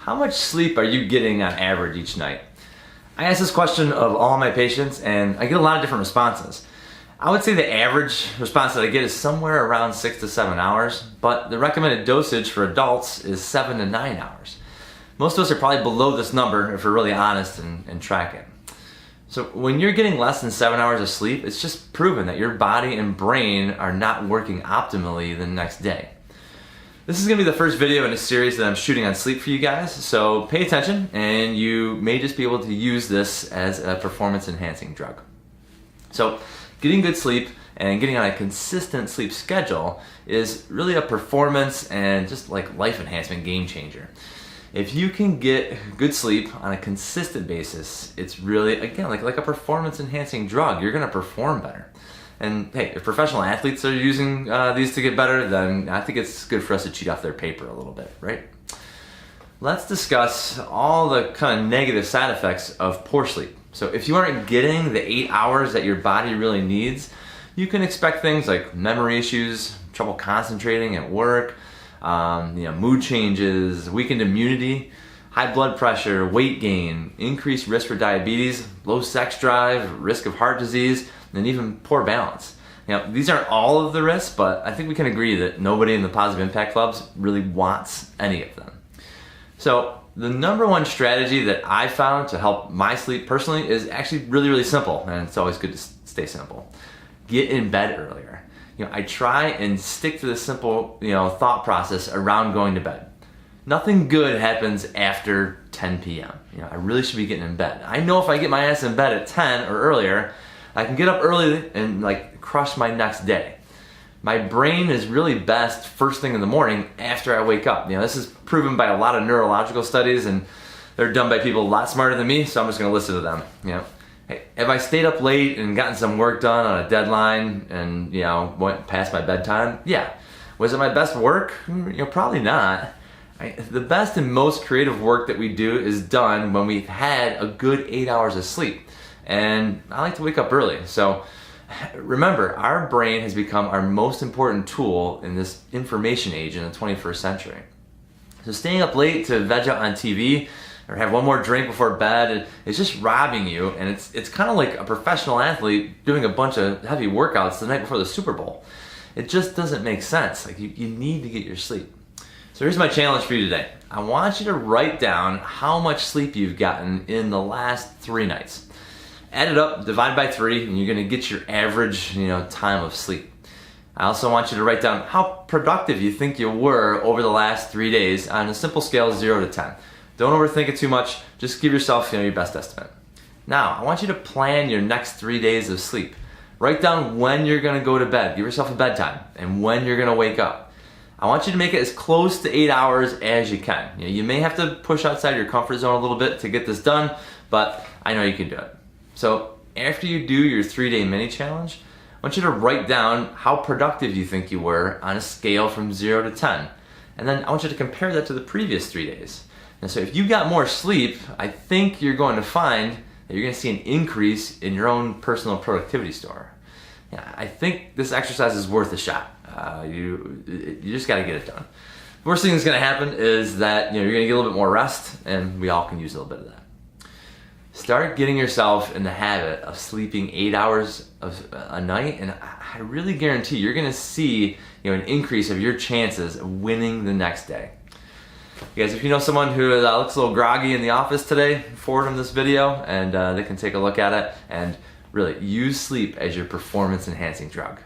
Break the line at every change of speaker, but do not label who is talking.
How much sleep are you getting on average each night? I ask this question of all my patients and I get a lot of different responses. I would say the average response that I get is somewhere around 6 to 7 hours, but the recommended dosage for adults is 7 to 9 hours. Most of us are probably below this number if we're really honest and track it. So when you're getting less than 7 hours of sleep, it's just proven that your body and brain are not working optimally the next day. This is going to be the first video in a series that I'm shooting on sleep for you guys, so pay attention and you may just be able to use this as a performance enhancing drug. So getting good sleep and getting on a consistent sleep schedule is really a performance and just like life enhancement game changer. If you can get good sleep on a consistent basis, it's really, again, like a performance enhancing drug. You're going to perform better. And hey, if professional athletes are using these to get better, then I think it's good for us to cheat off their paper a little bit, right? Let's discuss all the kind of negative side effects of poor sleep. So if you aren't getting the 8 hours that your body really needs, you can expect things like memory issues, trouble concentrating at work, mood changes, weakened immunity, high blood pressure, weight gain, increased risk for diabetes, low sex drive, risk of heart disease, and even poor balance. These aren't all of the risks, but I think we can agree that nobody in the positive impact clubs really wants any of them. So the number one strategy that I found to help my sleep personally is actually really simple, and it's always good to stay simple. Get in bed earlier. I try and stick to the simple thought process around going to bed. Nothing good happens after 10 p.m. I really should be getting in bed. I know if I get my ass in bed at 10 or earlier, I can get up early and crush my next day. My brain is really best first thing in the morning after I wake up. This is proven by a lot of neurological studies and they're done by people a lot smarter than me, so I'm just gonna listen to them. Hey, have I stayed up late and gotten some work done on a deadline and went past my bedtime? Yeah. Was it my best work? Probably not. The best and most creative work that we do is done when we've had a good 8 hours of sleep. And I like to wake up early. So remember, our brain has become our most important tool in this information age in the 21st century. So staying up late to veg out on TV or have one more drink before bed, it's just robbing you, and it's kind of like a professional athlete doing a bunch of heavy workouts the night before the Super Bowl. It just doesn't make sense. You need to get your sleep. So here's my challenge for you today. I want you to write down how much sleep you've gotten in the last 3 nights. Add it up, divide by 3, and you're gonna get your average time of sleep. I also want you to write down how productive you think you were over the last 3 days on a simple scale of 0 to 10. Don't overthink it too much, just give yourself your best estimate. Now, I want you to plan your next 3 days of sleep. Write down when you're gonna go to bed, give yourself a bedtime, and when you're gonna wake up. I want you to make it as close to 8 hours as you can. You may have to push outside your comfort zone a little bit to get this done, but I know you can do it. So after you do your 3-day mini challenge, I want you to write down how productive you think you were on a scale from 0 to 10. And then I want you to compare that to the previous 3 days. And so if you got more sleep, I think you're going to find that you're going to see an increase in your own personal productivity score. I think this exercise is worth a shot. You just got to get it done. Worst thing that's going to happen is that you're going to get a little bit more rest, and we all can use a little bit of that. Start getting yourself in the habit of sleeping 8 hours a night, and I really guarantee you're going to see an increase of your chances of winning the next day. You guys, if you know someone who looks a little groggy in the office today, forward them this video and they can take a look at it and really use sleep as your performance enhancing drug.